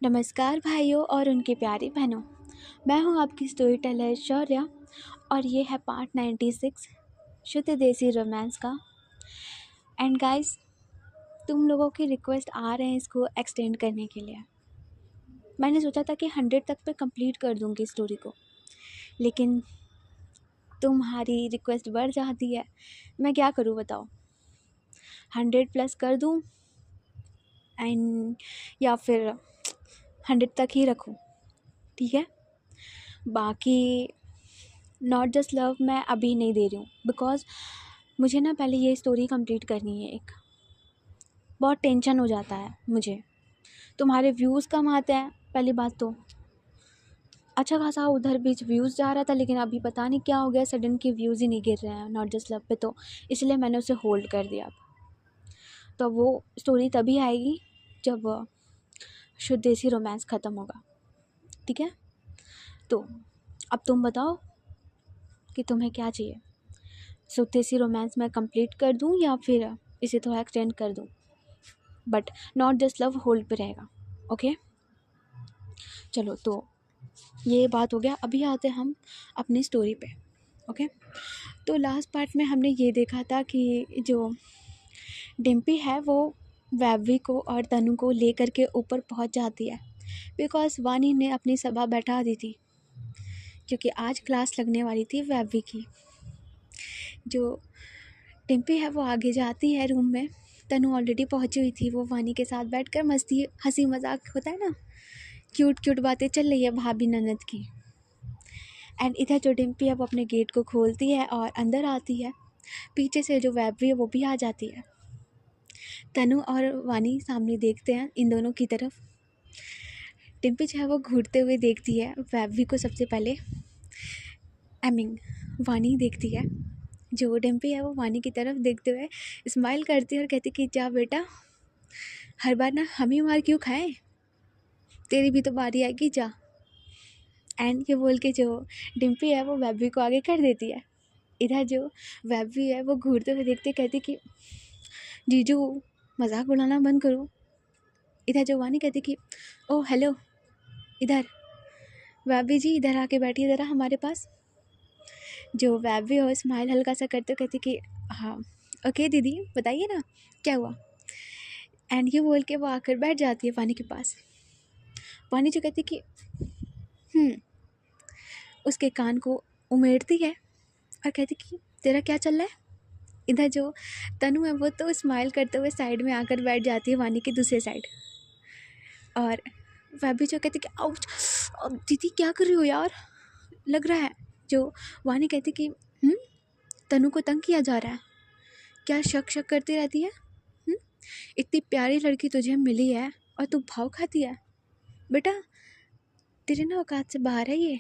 नमस्कार भाइयों और उनकी प्यारी बहनों। मैं हूं आपकी स्टोरी टेलर शौर्या और ये है पार्ट 96 शुद्ध देसी रोमांस का। एंड गाइस, तुम लोगों की रिक्वेस्ट आ रहे हैं इसको एक्सटेंड करने के लिए। मैंने सोचा था कि 100 तक पे कंप्लीट कर दूंगी स्टोरी को, लेकिन तुम्हारी रिक्वेस्ट बढ़ जाती है। मैं क्या करूं बताओ, 100 प्लस कर दूं एंड या फिर 100 तक ही रखूं? ठीक है, बाकी नॉट जस्ट लव मैं अभी नहीं दे रही हूँ, बिकॉज मुझे ना पहले ये स्टोरी कंप्लीट करनी है। एक बहुत टेंशन हो जाता है मुझे, तुम्हारे व्यूज़ कम आते हैं। पहली बात तो अच्छा खासा उधर बीच व्यूज़ जा रहा था, लेकिन अभी पता नहीं क्या हो गया, सडन के व्यूज़ ही नहीं गिर रहे हैं नॉट जस्ट लव पे, तो इसलिए मैंने उसे होल्ड कर दिया। तो वो स्टोरी तभी आएगी जब शुद्ध देसी रोमांस ख़त्म होगा। ठीक है, तो अब तुम बताओ कि तुम्हें क्या चाहिए। शुद्ध देसी रोमांस मैं कंप्लीट कर दूं या फिर इसे थोड़ा एक्सटेंड कर दूं, but not just love hold पे रहेगा। ओके, चलो तो ये बात हो गया। अभी आते हम अपनी स्टोरी पे। ओके, तो लास्ट पार्ट में हमने ये देखा था कि जो डिम्पी है वो वैवी को और तनु को लेकर के ऊपर पहुंच जाती है, बिकॉज वानी ने अपनी सभा बैठा दी थी, क्योंकि आज क्लास लगने वाली थी वैवी की। जो डिम्पी है वो आगे जाती है रूम में, तनु ऑलरेडी पहुंची हुई थी। वो वानी के साथ बैठकर मस्ती हंसी मजाक होता है ना, क्यूट क्यूट बातें चल रही है भाभी ननद की। एंड इधर जो डिम्पी है वो अपने गेट को खोलती है और अंदर आती है। पीछे से जो वैवी है वो भी आ जाती है। तनु और वानी सामने देखते हैं इन दोनों की तरफ। डिम्पी जो है वो घूरते हुए देखती है वैवी को सबसे पहले। वानी देखती है। जो डिम्पी है वो वानी की तरफ देखते हुए स्माइल करती है और कहती कि जा बेटा, हर बार ना हम ही मार क्यों खाएं, तेरी भी तो बारी आएगी, जा। एंड ये बोल के जो डिम्पी है वो वैवी को आगे कर देती है। इधर जो वैवी है वो घूरते हुए देखते कहती कि जीजू मजाक उड़ाना बंद करो। इधर जो वानी कहती कि ओ हेलो, इधर वैवी जी इधर आके बैठिए ज़रा हमारे पास। जो वैवी हो स्माइल हल्का सा करते कहती कि हाँ ओके दीदी बताइए ना क्या हुआ। एंड ये बोल के वो आकर बैठ जाती है वानी के पास। वानी जो कहती कि उसके कान को उमेड़ती है और कहती कि तेरा क्या चल रहा है। इधर जो तनु है वो तो स्माइल करते हुए साइड में आकर बैठ जाती है वानी की दूसरे साइड। और वह भी जो कहती कि आउच, अब दीदी क्या कर रही हो यार, लग रहा है। जो वानी कहती कि तनु को तंग किया जा रहा है क्या, शक शक करती रहती है। इतनी प्यारी लड़की तुझे मिली है और तू भाव खाती है। बेटा तेरे ना औकात से बाहर है ये,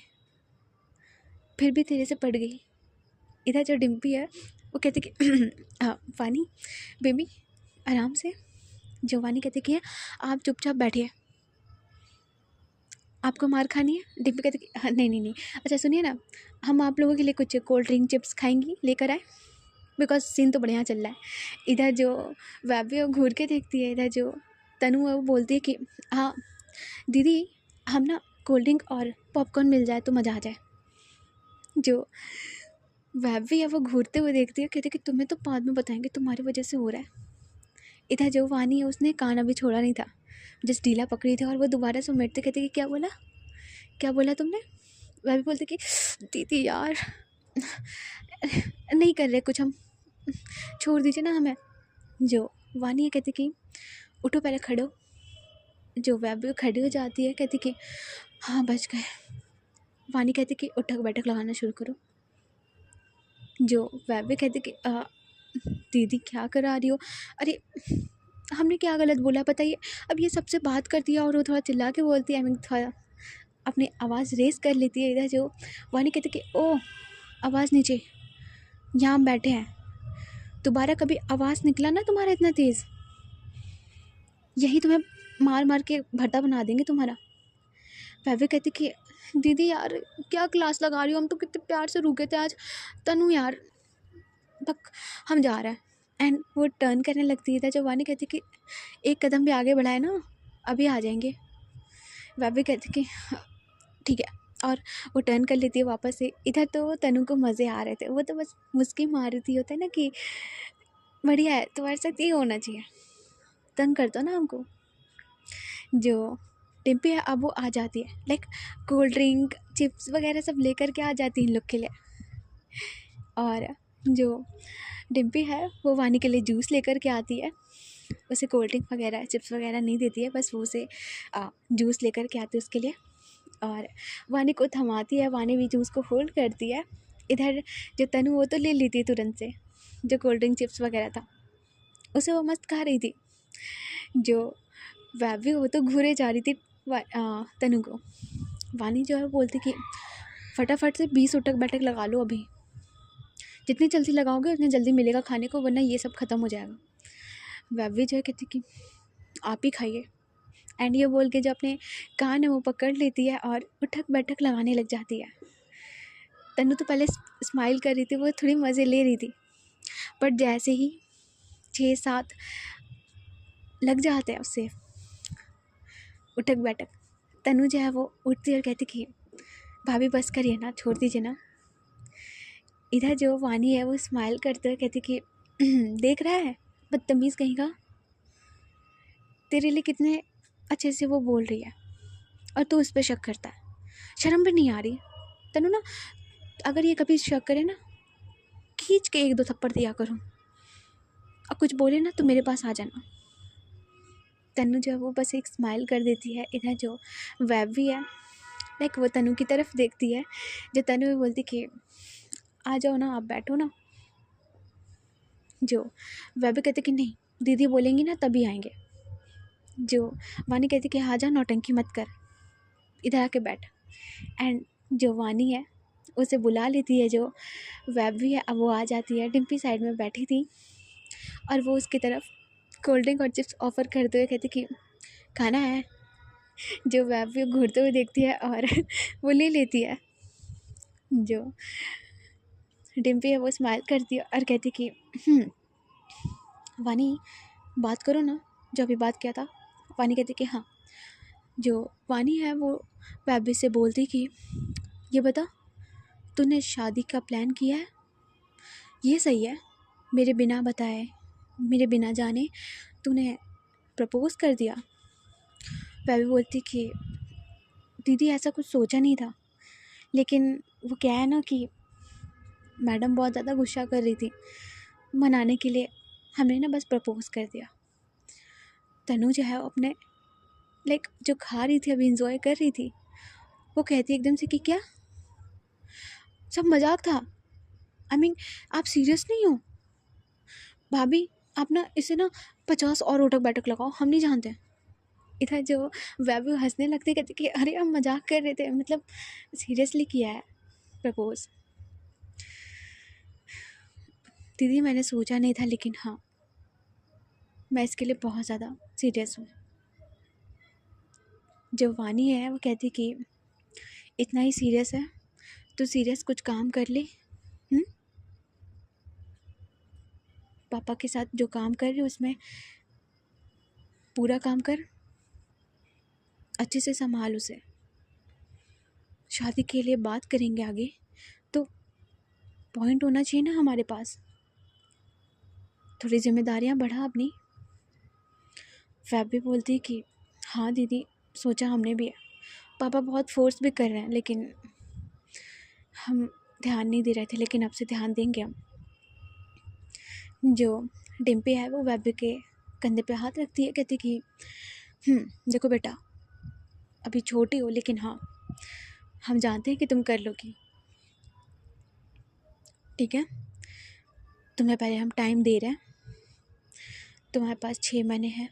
फिर भी तेरे से पड़ गई। इधर जो डिम्पी है वो कहती कि वानी बेबी आराम से। जो वानी कहती कि आप चुपचाप बैठिए, आपको मार खानी है। डिम्पी कहती कि हाँ, नहीं नहीं नहीं, अच्छा सुनिए ना, हम आप लोगों के लिए कुछ कोल्ड ड्रिंक चिप्स खाएंगी, लेकर आए, बिकॉज सीन तो बढ़िया चल रहा है। इधर जो वैभी वो घूर के देखती है। इधर जो तनु है वो बोलती है कि हाँ दीदी, हम ना कोल्ड ड्रिंक और पॉपकॉर्न मिल जाए तो मज़ा आ जाए। जो वैभी है वो घूरते हुए देखती है, कहती कि तुम्हें तो बाद में बताएंगे, तुम्हारी वजह से हो रहा है। इधर जो वानी है उसने कान अभी छोड़ा नहीं था, जस्ट ढीला पकड़ी थी और वो दोबारा से उमेरते कहते कि क्या बोला तुमने। वह भी बोलते कि दीदी यार नहीं कर रहे कुछ हम, छोड़ दीजिए ना हमें। जो वानी है कहती कि उठो पहले खड़े हो। जो वह भी खड़ी हो जाती है, कहती कि हाँ बच गए। वानी कहती कि उठक बैठक लगाना शुरू करो। जो वह भी कहती कि दीदी क्या करा रही हो, अरे हमने क्या गलत बोला बताइए। अब ये सबसे बात करती है और वो थोड़ा चिल्ला के बोलती है, थोड़ा अपनी आवाज़ रेस कर लेती है। इधर जो वानी कहती कि ओ आवाज़ नीचे, यहाँ हम बैठे हैं, दोबारा कभी आवाज़ निकला ना तुम्हारा इतना तेज़, यही तुम्हें मार मार के भरता बना देंगे तुम्हारा। वह भी कहती कि दीदी यार क्या क्लास लगा रही हो, हम तो कितने प्यार से रुके थे आज, तनु यार तक हम जा रहे हैं। एंड वो टर्न करने लगती है। जब वानी कहती कि एक कदम भी आगे बढ़ाए ना अभी आ जाएंगे। वह भी कहती कि ठीक है, और वो टर्न कर लेती है वापस से। इधर तो तनु को मज़े आ रहे थे, वो तो बस मुस्की मार रही थी। होता है ना कि बढ़िया है, तुम्हारे साथ ये होना चाहिए, तंग कर दो ना हमको। जो डिम्पी है अब वो आ जाती है, लाइक कोल्ड ड्रिंक चिप्स वगैरह सब लेकर के आ जाती है इन लोग के लिए। और जो डिम्पी है वो वानी के लिए जूस लेकर के आती है। उसे कोल्ड ड्रिंक वगैरह चिप्स वगैरह नहीं देती है, बस वो उसे जूस लेकर के आती है उसके लिए। और वानी को थमाती है, वानी भी जूस को होल्ड करती है। इधर जो तनु वो तो ले लेती है तुरंत से, जो कोल्ड ड्रिंक चिप्स वगैरह था उसे वो मस्त खा रही थी। जो वैभी वो तो घूरे जा रही थी तनु को। वानी जो है वो बोलती कि फटाफट से 20 उठक बैठक लगा लो अभी, जितनी जल्दी लगाओगे उतनी जल्दी मिलेगा खाने को, वरना ये सब ख़त्म हो जाएगा। वैभी जो है कहती कि आप ही खाइए, एंड ये बोल के जो अपने कान है वो पकड़ लेती है और उठक बैठक लगाने लग जाती है। तनु तो पहले स्माइल कर रही थी, वो थोड़ी मज़े ले रही थी, बट जैसे ही 6-7 लग जाते हैं उससे उठक बैठक, तनु जो है वो उठती और कहती कि भाभी बस करिए ना, छोड़ दीजिए ना। इधर जो वानी है वो स्माइल करते हुए कहती कि देख रहा है बदतमीज़ कहीं का, तेरे लिए कितने अच्छे से वो बोल रही है और तू उस पर शक करता है, शर्म भी नहीं आ रही। तनु ना अगर ये कभी शक करे ना, खींच के 1-2 थप्पड़ दिया करूँ, और कुछ बोले ना तो मेरे पास आ जाना। तनु जो है वो बस एक स्माइल कर देती है। इधर जो वैभी है लाइक वो तनु की तरफ देखती है, जो तनु भी बोलती कि आ जाओ ना, आप बैठो ना। जो वैभी कहती कि नहीं, दीदी बोलेंगी ना तभी आएंगे। जो वानी कहती कि आ जा, नौटंकी मत कर, इधर आके बैठ। एंड जो वानी है उसे बुला लेती है, जो वैभी है अब वो आ जाती है। डिम्पी साइड में बैठी थी और वो उसकी तरफ कोल्ड ड्रिंक और चिप्स ऑफ़र करते हुए कहती कि खाना है। जो वैभी घूरते हुए देखती है और वो ले लेती है। जो डिम्पी है वो स्माइल करती है और कहती कि वानी बात करो ना, जो अभी बात किया था। वानी कहती कि हाँ। जो वानी है वो वैभी से बोलती कि ये बता, तूने शादी का प्लान किया है? ये सही है, मेरे बिना बताए, मेरे बिना जाने तूने प्रपोज़ कर दिया। वैभी बोलती कि दीदी ऐसा कुछ सोचा नहीं था, लेकिन वो क्या है ना कि मैडम बहुत ज़्यादा गुस्सा कर रही थी, मनाने के लिए हमने ना बस प्रपोज़ कर दिया। तनु जो है अपने लाइक जो खा रही थी, अभी इंजॉय कर रही थी, वो कहती एकदम से कि क्या सब मजाक था? आई मीन आप सीरियस नहीं हो? भाभी आप ना इसे ना 50 और उठक बैठक लगाओ, हम नहीं जानते। इधर जो वैभव हंसने लगते, कहते कि अरे हम मजाक कर रहे थे, मतलब सीरियसली किया है प्रपोज। दीदी मैंने सोचा नहीं था, लेकिन हाँ मैं इसके लिए बहुत ज़्यादा सीरियस हूँ। जो वानी है वो कहती कि इतना ही सीरियस है तो सीरियस कुछ काम कर ले। पापा के साथ जो काम कर रही उसमें पूरा काम कर, अच्छे से संभाल उसे। शादी के लिए बात करेंगे आगे, तो पॉइंट होना चाहिए ना हमारे पास, थोड़ी जिम्मेदारियां बढ़ा अपनी। फैब भी बोलती कि हाँ दीदी सोचा हमने भी है, पापा बहुत फोर्स भी कर रहे हैं, लेकिन हम ध्यान नहीं दे रहे थे, लेकिन अब से ध्यान देंगे हम। जो डिम्पी है वो वैब के कंधे पे हाथ रखती है, कहती कि देखो बेटा अभी छोटी हो, लेकिन हाँ हम जानते हैं कि तुम कर लोगी, ठीक है? तुम्हें पहले हम टाइम दे रहे हैं, तुम्हारे पास 6 महीने हैं,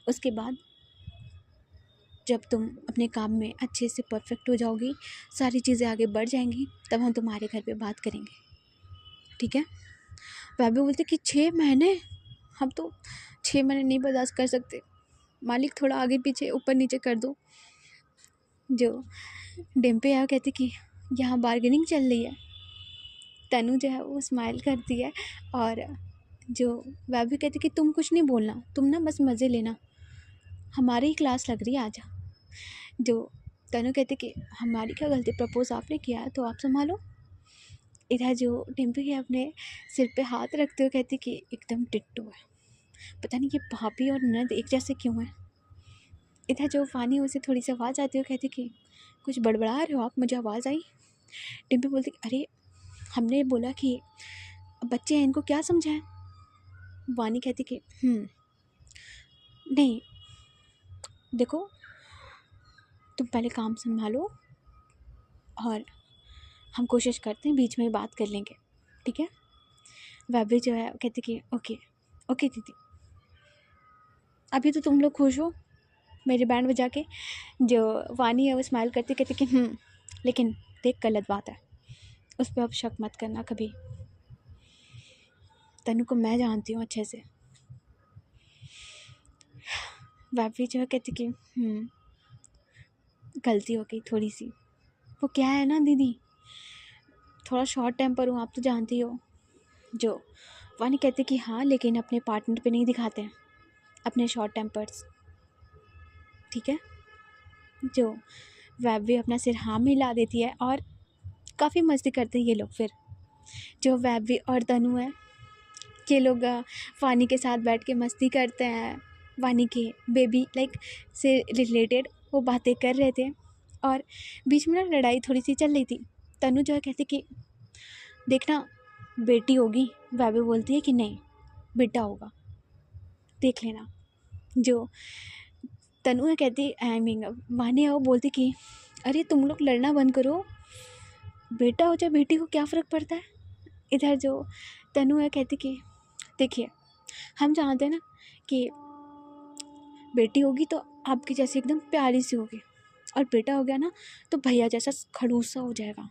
उसके बाद जब तुम अपने काम में अच्छे से परफेक्ट हो जाओगी, सारी चीज़ें आगे बढ़ जाएंगी, तब हम तुम्हारे घर पे बात करेंगे, ठीक है? भाभी बोलते कि 6 महीने, हम तो 6 महीने नहीं बर्दाश्त कर सकते, मालिक थोड़ा आगे पीछे ऊपर नीचे कर दो। जो डिम्पी है कहती कि यहाँ बार्गेनिंग चल रही है। तनु जो है वो स्माइल करती है और जो वह भी कहती कि तुम कुछ नहीं बोलना, तुम ना बस मज़े लेना, हमारी ही क्लास लग रही है, आजा। जो तनु कहती कि हमारी क्या गलती, प्रपोज आपने किया है तो आप संभालो। इधर जो डिम्पी है अपने सिर पे हाथ रखते हुए कहती कि एकदम टिट्टू है, पता नहीं ये भाभी और ननद एक जैसे क्यों है। इधर जो वानी उसे थोड़ी सी आवाज़ आती है, कहती कि कुछ बड़बड़ा रहे हो आप, मुझे आवाज़ आई। डिम्पी बोलती अरे हमने बोला कि बच्चे हैं, इनको क्या समझाएं। वानी कहती कि नहीं देखो, तुम पहले काम संभालो और हम कोशिश करते हैं बीच में बात कर लेंगे, ठीक है। वह भी जो है कहती कि ओके ओके दीदी, अभी तो तुम लोग खुश हो मेरी बैंड बजा के। जो वानी है वो स्माइल करती कहती कि लेकिन देख गलत बात है, उस पर अब शक मत करना कभी, तनु को मैं जानती हूँ अच्छे से। वह भी जो है कहती कि गलती हो गई थोड़ी सी, वो क्या है ना दीदी, थोड़ा शॉर्ट टेम्पर हूँ, आप तो जानती हो। जो वानी कहते कि हाँ लेकिन अपने पार्टनर पे नहीं दिखाते हैं अपने शॉर्ट टेम्पर्स, ठीक है। जो वह भी अपना सिर हाँ मिला देती है और काफ़ी मस्ती करते हैं ये लोग। फिर जो वैबी और तनु है ये लोग वानी के साथ बैठ के मस्ती करते हैं, वानी के बेबी से रिलेटेड वो बातें कर रहे थे। और बीच में ना लड़ाई थोड़ी सी चल रही थी। तनु जो है कहती कि देखना बेटी होगी, वैबी बोलती है कि नहीं बेटा होगा, देख लेना। जो तनु है कहती वानी है वो बोलती कि अरे तुम लोग लड़ना बंद करो, बेटा हो चाहे बेटी हो क्या फ़र्क पड़ता है। इधर जो तनु है कहती कि देखिए हम जानते हैं ना कि बेटी होगी तो आपकी जैसी एकदम प्यारी सी होगी, और बेटा हो गया ना तो भैया जैसा खड़ूसा हो जाएगा।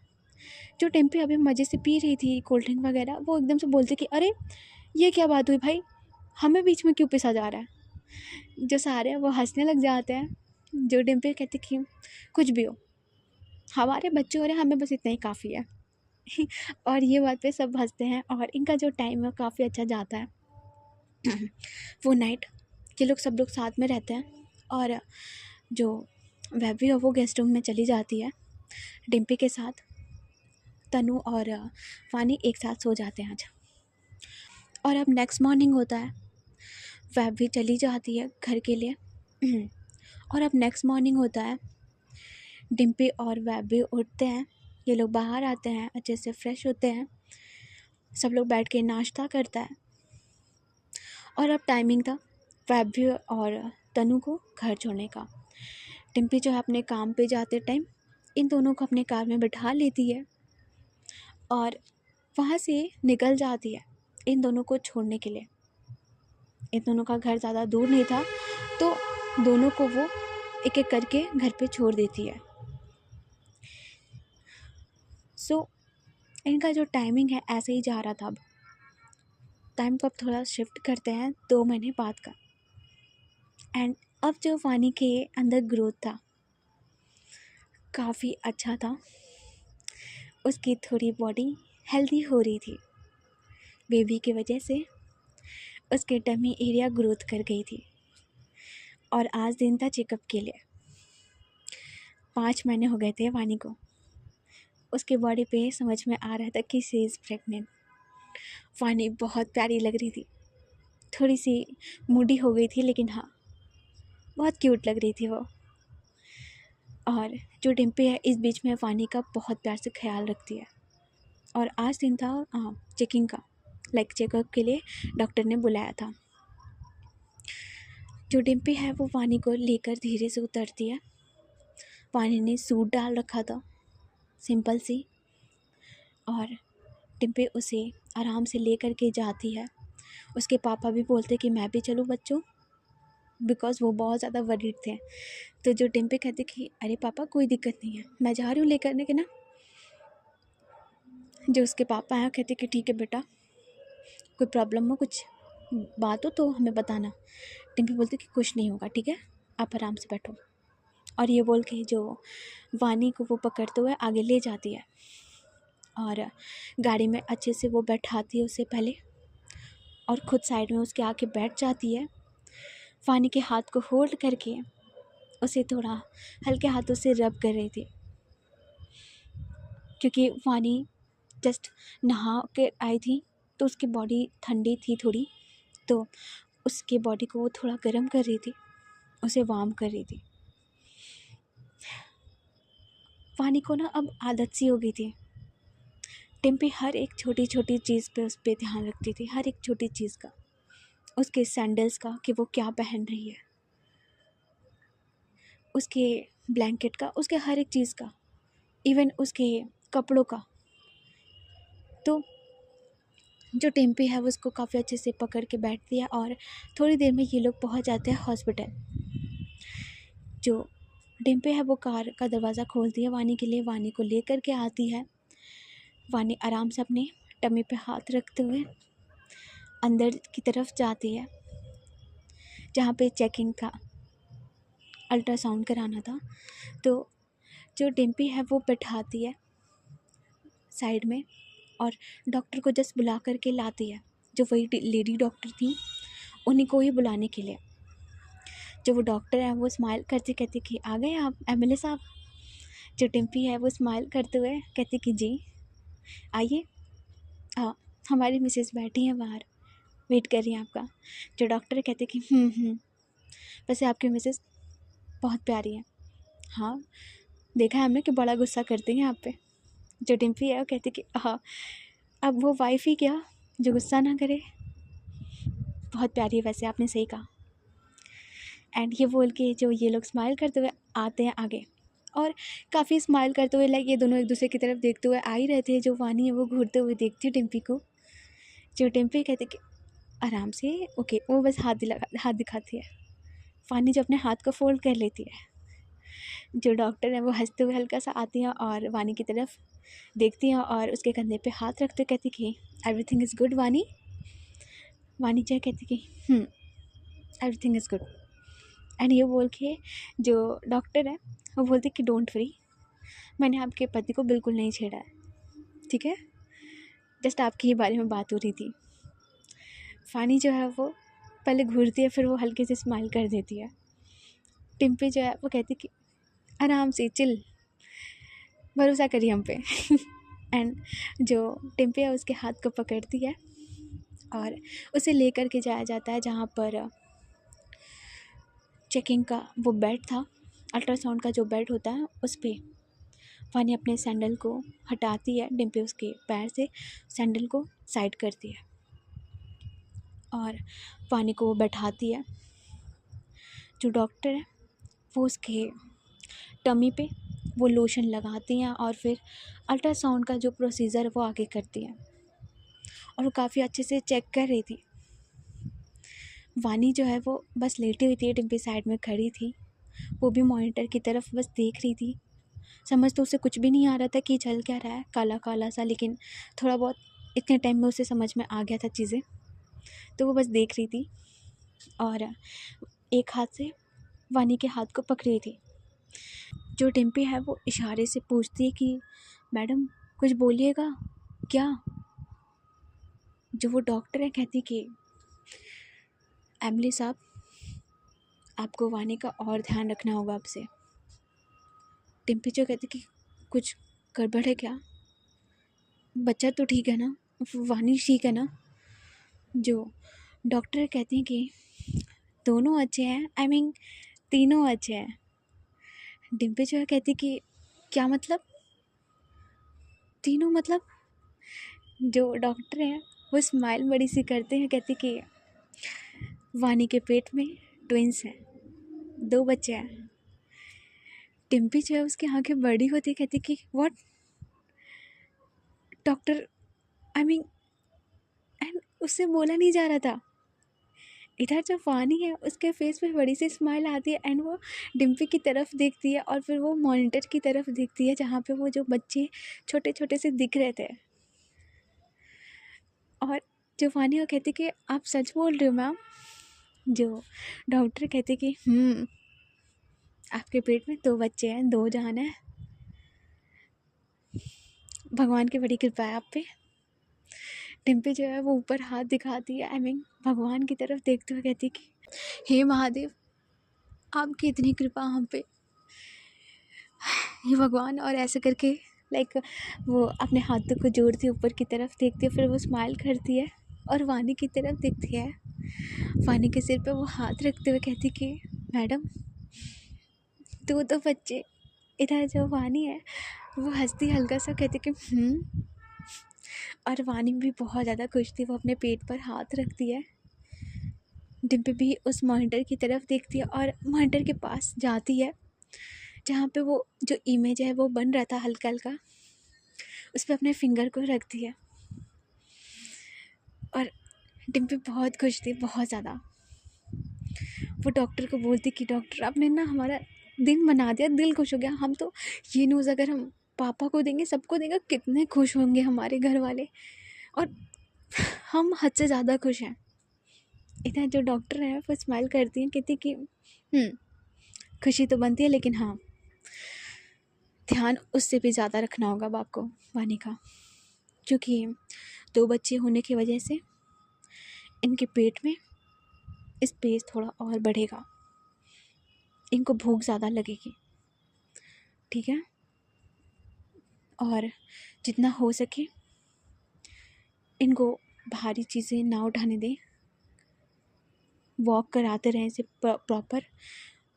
जो टेम्पी अभी मज़े से पी रही थी कोल्ड ड्रिंक वगैरह, वो एकदम से बोलती कि अरे ये क्या बात हुई भाई, हमें बीच में क्यों पिसा जा रहा है। जो सारे हैं वो हंसने लग जाते हैं। जो टेम्पी कहती कि कुछ भी हो, हमारे बच्चे हो रहे हैं, हमें बस इतना ही काफ़ी है। और ये बात पे सब हंसते हैं और इनका जो टाइम है काफ़ी अच्छा जाता है। वो नाइट ये लोग सब लोग साथ में रहते हैं और जो वैबी है वो गेस्ट रूम में चली जाती है डिम्पी के साथ। तनु और वानी एक साथ सो जाते हैं आज। और अब नेक्स्ट मॉर्निंग होता है, वैबी चली जाती है घर के लिए। और अब नेक्स्ट मॉर्निंग होता है, डिम्पी और वैबी उठते हैं, ये लोग बाहर आते हैं, अच्छे से फ्रेश होते हैं, सब लोग बैठ के नाश्ता करता है। और अब टाइमिंग था वैबी और तनु को घर छोड़ने का। डिम्पी जो है अपने काम पे जाते टाइम इन दोनों को अपने कार में बिठा लेती है और वहाँ से निकल जाती है इन दोनों को छोड़ने के लिए। इन दोनों का घर ज़्यादा दूर नहीं था तो दोनों को वो एक एक करके घर पे छोड़ देती है। सो इनका जो टाइमिंग है ऐसे ही जा रहा था। अब टाइम को अब थोड़ा शिफ्ट करते हैं 2 महीने बाद का। एंड अब जो वानी के अंदर ग्रोथ था काफ़ी अच्छा था, उसकी थोड़ी बॉडी हेल्दी हो रही थी, बेबी की वजह से उसके टमी एरिया ग्रोथ कर गई थी। और आज दिन था चेकअप के लिए। 5 महीने हो गए थे वानी को। उसके बॉडी पे समझ में आ रहा था कि शी इज़ प्रेग्नेंट। वानी बहुत प्यारी लग रही थी, थोड़ी सी मूडी हो गई थी लेकिन हाँ बहुत क्यूट लग रही थी वो। और जो डिम्पी है इस बीच में वानी का बहुत प्यार से ख्याल रखती है। और आज दिन था चेकिंग का, चेकअप के लिए डॉक्टर ने बुलाया था। जो डिम्पी है वो वानी को लेकर धीरे से उतरती है। वानी ने सूट डाल रखा था सिंपल सी, और डिम्पी उसे आराम से लेकर के जाती है। उसके पापा भी बोलते कि मैं भी चलूँ बच्चों, बिकॉज़ वो बहुत ज़्यादा वरीड थे। तो जो डिम्पी कहती कि अरे पापा कोई दिक्कत नहीं है, मैं जा रही हूँ लेकर के ना। जो उसके पापा हैं कहते कि ठीक है बेटा, कोई प्रॉब्लम हो कुछ बात हो तो हमें बताना। डिम्पी बोलती कि कुछ नहीं होगा, ठीक है आप आराम से बैठो। और ये बोल के जो वानी को वो पकड़ते हुए आगे ले जाती है और गाड़ी में अच्छे से वो बैठाती है उससे पहले, और खुद साइड में उसके आके बैठ जाती है। वानी के हाथ को होल्ड करके उसे थोड़ा हल्के हाथों से रब कर रही थी, क्योंकि वानी जस्ट नहा के आई थी तो उसकी बॉडी ठंडी थी थोड़ी, तो उसके बॉडी को वो थोड़ा गर्म कर रही थी, उसे वार्म कर रही थी। वानी को ना अब आदत सी हो गई थी। टिम्पी हर एक छोटी छोटी चीज़ पे उस पर ध्यान रखती थी, हर एक छोटी चीज़ का, उसके सैंडल्स का कि वो क्या पहन रही है, उसके ब्लैंकेट का, उसके हर एक चीज़ का, इवन उसके कपड़ों का। तो जो टिम्पी है वो उसको काफ़ी अच्छे से पकड़ के बैठती है और थोड़ी देर में ये लोग पहुंच जाते हैं हॉस्पिटल। जो टिम्पी है वो कार का दरवाज़ा खोलती है वानी के लिए, वानी को लेकर के आती है। वानी आराम से अपने टमी पे हाथ रखते हुए अंदर की तरफ जाती है, जहाँ पे चेकिंग का अल्ट्रासाउंड कराना था। तो जो टिम्पी है वो बैठाती है साइड में और डॉक्टर को जस्ट बुला करके लाती है, जो वही लेडी डॉक्टर थी उन्हीं को ही बुलाने के लिए। जो वो डॉक्टर है वो स्माइल करते कहती कि आ गए आप एमएलए साहब। जो टिम्पी है वो स्माइल करते हुए कहती कि जी आइए, हाँ हमारी मिसेस बैठी हैं बाहर, वेट कर रही हैं आपका। जो डॉक्टर कहते कि वैसे आपकी मिसेस बहुत प्यारी है। हाँ देखा है हमने कि बड़ा गुस्सा करती हैं आप पे। जो टिम्पी है वो कहती कि हाँ अब वो वाइफ ही क्या जो गुस्सा ना करे, बहुत प्यारी है वैसे, आपने सही कहा। एंड ये बोल के जो ये लोग स्माइल करते हुए आते हैं आगे, और काफ़ी स्माइल करते हुए लाइक ये दोनों एक दूसरे की तरफ देखते हुए आ ही रहे थे। जो वानी है वो घूरते हुए देखती है टिम्पी को। जो टिम्पी कहते कि आराम से, ओके, वो बस हाथ दिखाती है। वानी जो अपने हाथ को फोल्ड कर लेती है। जो डॉक्टर है वो हंसते हुए हल्का सा आती हैं और वानी की तरफ देखती हैं और उसके कंधे पे हाथ रखते कहती कि एवरीथिंग इज़ गुड वानी। वानी जो कहती कि एवरीथिंग इज़ गुड। एंड ये बोल के जो डॉक्टर है वो बोलते कि डोंट वरी, मैंने आपके पति को बिल्कुल नहीं छेड़ा है, ठीक है, जस्ट आपके ही बारे में बात हो रही थी। फानी जो है वो पहले घूरती है, फिर वो हल्के से स्माइल कर देती है। टिम्पी जो है वो कहती कि आराम से चिल, भरोसा करिए हम पे। एंड जो टिम्पी है उसके हाथ को पकड़ती है और उसे लेकर के जाया जाता है जहाँ पर चेकिंग का वो बेड था, अल्ट्रासाउंड का जो बेड होता है उस पर। वानी अपने सैंडल को हटाती है, टिम्पी उसके पैर से सैंडल को साइड करती है और वानी को वो बैठाती है। जो डॉक्टर है वो उसके टमी पे वो लोशन लगाती हैं और फिर अल्ट्रासाउंड का जो प्रोसीजर है वो आगे करती हैं और वो काफ़ी अच्छे से चेक कर रही थी। वानी जो है वो बस लेटी हुई थी, टिम्पी साइड में खड़ी थी, वो भी मॉनिटर की तरफ बस देख रही थी। समझ तो उसे कुछ भी नहीं आ रहा था कि चल क्या रहा है, काला काला सा, लेकिन थोड़ा बहुत इतने टाइम में उसे समझ में आ गया था चीज़ें, तो वो बस देख रही थी और एक हाथ से वानी के हाथ को पकड़ी थी। जो टिम्पी है वो इशारे से पूछती है कि मैडम कुछ बोलिएगा क्या। जो वो डॉक्टर है कहती कि एमली साहब आपको वानी का और ध्यान रखना होगा आपसे। टिम्पी जो कहती कि कुछ गड़बड़ है क्या, बच्चा तो ठीक है ना, वानी ठीक है ना। जो डॉक्टर कहती हैं कि दोनों अच्छे हैं, आई मीन तीनों अच्छे हैं। डिम्पी जो है कहती कि क्या मतलब, तीनों मतलब। जो डॉक्टर हैं वो स्माइल बड़ी सी करते हैं, कहती कि वानी के पेट में ट्विंस हैं, 2 बच्चे हैं। डिम्पी जो है उसकी आंखें बड़ी होती कहती कि what doctor, I mean, and उससे बोला नहीं जा रहा था। इधर जो वानी है उसके फेस पे बड़ी सी स्माइल आती है एंड वो डिम्पी की तरफ देखती है और फिर वो मॉनिटर की तरफ देखती है जहाँ पे वो जो बच्चे छोटे छोटे से दिख रहे थे। और जो वानी वो कहती कि आप सच बोल रहे हो मैम। जो डॉक्टर कहते कि आपके पेट में 2 बच्चे हैं, 2 जान है, भगवान की बड़ी कृपा है आप पे। डिम्पी जो है वो ऊपर हाथ दिखाती है, आई मीन भगवान की तरफ देखते हुए कहती कि हे महादेव आपकी इतनी कृपा हम पे, हे भगवान। और ऐसे करके लाइक वो अपने हाथों को जोड़ती है, ऊपर की तरफ देखती है, फिर वो स्माइल करती है और वानी की तरफ देखती है। वानी के सिर पे वो हाथ रखते हुए कहती कि मैडम, दो तो बच्चे। इधर जो वानी है वो हंसती हल्का सा, कहती कि और वानी भी बहुत ज़्यादा खुश थी। वो अपने पेट पर हाथ रखती है। डिम्पी भी उस मॉनिटर की तरफ देखती है और मॉनिटर के पास जाती है जहाँ पे वो जो इमेज है वो बन रहा था हल्का हल्का, उस पर अपने फिंगर को रखती है। और डिम्पी बहुत खुश थी, बहुत ज़्यादा। वो डॉक्टर को बोलती कि डॉक्टर, आपने ना हमारा दिन बना दिया, दिल खुश हो गया। हम तो ये न्यूज़ अगर हम पापा को देंगे, सबको देंगे, कितने खुश होंगे हमारे घर वाले। और हम हद से ज़्यादा खुश हैं। इधर जो डॉक्टर है वो स्माइल करती हैं, कहती कि खुशी तो बनती है, लेकिन हाँ, ध्यान उससे भी ज़्यादा रखना होगा बाप को, वानी का, क्योंकि 2 बच्चे होने की वजह से इनके पेट में स्पेस थोड़ा और बढ़ेगा, इनको भूख ज़्यादा लगेगी, ठीक है। और जितना हो सके इनको भारी चीज़ें ना उठाने दें, वॉक कराते रहें इसे प्रॉपर,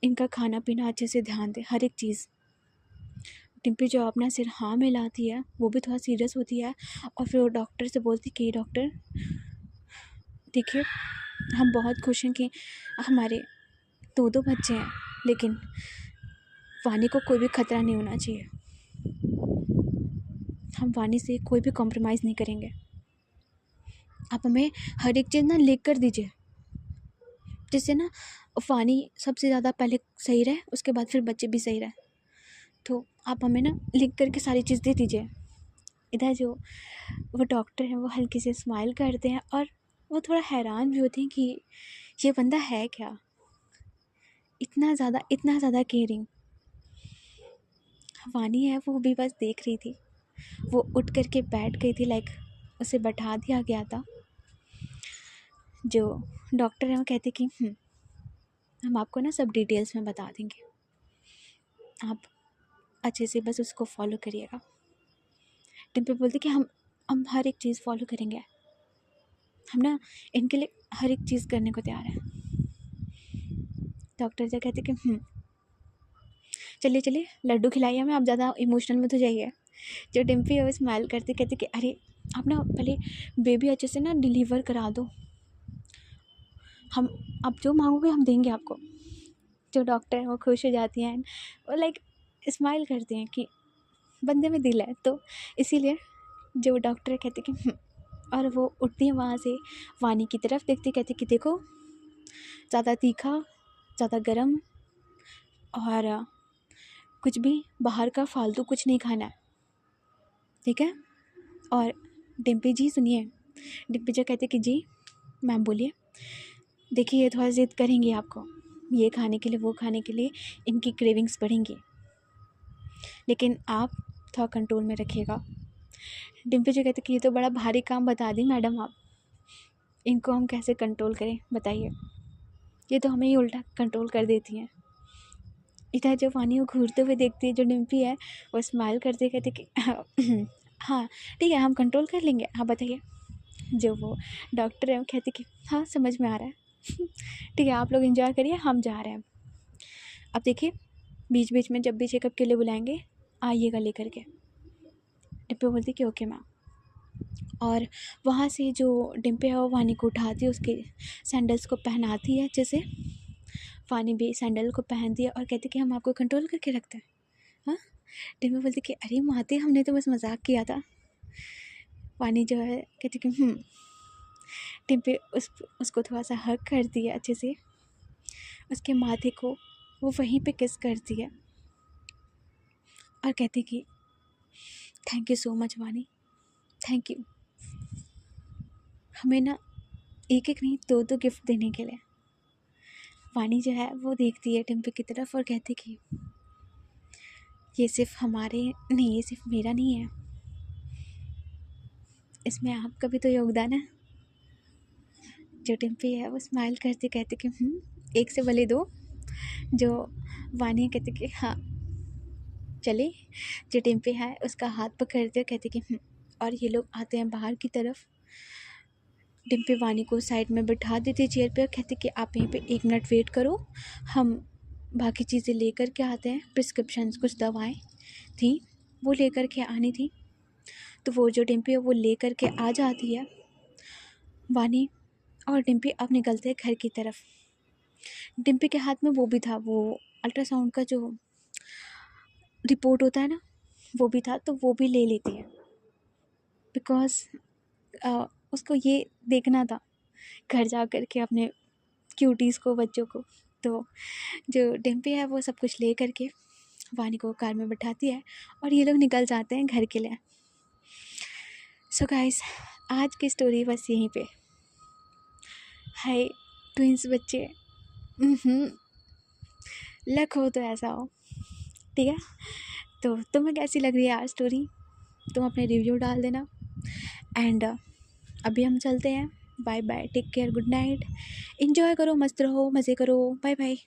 इनका खाना पीना अच्छे से ध्यान दें, हर एक चीज़। डिम्पी जो अपना सिर हाँ में लाती है वो भी थोड़ा सीरियस होती है, और फिर वो डॉक्टर से बोलती कि डॉक्टर देखिए, हम बहुत खुश हैं कि हमारे 2 बच्चे हैं, लेकिन वानी को कोई भी खतरा नहीं होना चाहिए। हम वानी से कोई भी कॉम्प्रोमाइज़ नहीं करेंगे। आप हमें हर एक चीज़ ना लिख कर दीजिए, जिससे ना वानी सबसे ज़्यादा पहले सही रहे, उसके बाद फिर बच्चे भी सही रहे। तो आप हमें ना लिख करके सारी चीज़ दे दीजिए। इधर जो वो डॉक्टर हैं वो हल्की से स्माइल करते हैं, और वो थोड़ा हैरान भी होते हैं कि ये बंदा है क्या, इतना ज़्यादा केयरिंग। वानी है वो भी बस देख रही थी। वो उठ कर के बैठ गई थी, लाइक उसे बैठा दिया गया था। जो डॉक्टर है वो कहते कि हम आपको ना सब डिटेल्स में बता देंगे, आप अच्छे से बस उसको फॉलो करिएगा। डिम्पल बोलती कि हम हर एक चीज़ फॉलो करेंगे, हम ना इनके लिए हर एक चीज़ करने को तैयार है। डॉक्टर जो कहते कि चलिए चलिए लड्डू खिलाइए हमें, आप ज़्यादा इमोशनल में तो जाइए। जो डिम्पी है वो स्माइल करते कहते कि अरे आप ना पहले बेबी अच्छे से ना डिलीवर करा दो, हम आप जो मांगोगे हम देंगे आपको। जो डॉक्टर है वो खुश हो जाती हैं, वो लाइक स्माइल करते हैं कि बंदे में दिल है, तो इसीलिए जो डॉक्टर कहते कि और वो उठती है वहाँ से, वानी की तरफ देखती, कहती कि देखो, ज़्यादा तीखा, ज़्यादा गरम और कुछ भी बाहर का फालतू कुछ नहीं खाना है, ठीक है। और डिम्पी जी सुनिए, डिम्पी जी कहते कि जी मैम बोलिए। देखिए ये थोड़ा ज़िद करेंगी आपको, ये खाने के लिए वो खाने के लिए, इनकी क्रेविंग्स बढ़ेंगी, लेकिन आप थोड़ा कंट्रोल में रखिएगा। डिम्पी जी कहते कि ये तो बड़ा भारी काम बता दी मैडम आप, इनको हम कैसे कंट्रोल करें बताइए, ये तो हमें ही उल्टा कंट्रोल कर देती हैं। इधर जो पानी वो घूरते हुए देखती है, जो डिम्पी है वो स्माइल करते कहते कि हाँ ठीक है, हम कंट्रोल कर लेंगे, हाँ बताइए। जो वो डॉक्टर है वो कहते कि हाँ समझ में आ रहा है ठीक है, आप लोग एंजॉय करिए, हम जा रहे हैं। अब देखिए बीच बीच में जब भी चेकअप के लिए बुलाएंगे आइएगा लेकर के। डिम्पी बोलती कि ओके मैम। और वहाँ से जो डिम्पी है वो वानी को उठाती है, उसके सैंडल्स को पहनाती है अच्छे से। वानी भी सैंडल को पहनती है और कहती कि हम आपको कंट्रोल करके रखते हैं। हाँ, डिम्पी बोलती कि अरे माते, हमने तो बस मजाक किया था। वानी जो है कहती कि डिम्पी उसको थोड़ा सा हग करती है अच्छे से, उसके माथे को वो वहीं पे किस करती है और कहती कि थैंक यू सो मच वानी, थैंक यू, हमें ना एक एक नहीं 2 गिफ्ट देने के लिए। वानी जो है वो देखती है डिम्पी की तरफ और कहती कि ये सिर्फ हमारे नहीं, ये सिर्फ मेरा नहीं है, इसमें आपका भी तो योगदान है। जो डिम्पी है वो स्माइल करती कहती कि एक से भले 2, जो वानी कहती कि हाँ चले, जो डिम्पी है उसका हाथ पकड़ते कहते कि और ये लोग आते हैं बाहर की तरफ। डिम्पी वानी को साइड में बिठा देती चेयर पे और कहती कि आप यहीं पे 1 मिनट वेट करो, हम बाकी चीज़ें लेकर के आते हैं। प्रिस्क्रिप्शन कुछ दवाएं थी वो लेकर के आनी थी। तो वो जो डिम्पी है वो लेकर के आ जाती है। वानी और डिम्पी अब निकलते हैं घर की तरफ। डिम्पी के हाथ में वो भी था, वो अल्ट्रासाउंड का जो रिपोर्ट होता है ना, वो भी था। तो वो भी ले लेती है बिकॉज उसको ये देखना था घर जा कर के अपने क्यूटीज़ को, बच्चों को। तो जो डिम्पी है वो सब कुछ ले करके वानी को कार में बैठाती है और ये लोग निकल जाते हैं घर के लिए। सो गाइस, आज की स्टोरी बस यहीं पे। हाय ट्विंस बच्चे, लक हो तो ऐसा हो, ठीक है। तो तुम्हें कैसी लग रही है आज स्टोरी, तुम अपने रिव्यू डाल देना। एंड अभी हम चलते हैं। Bye bye, take care, good night, enjoy करो, मस्त रहो, मज़े करो, बाय बाय।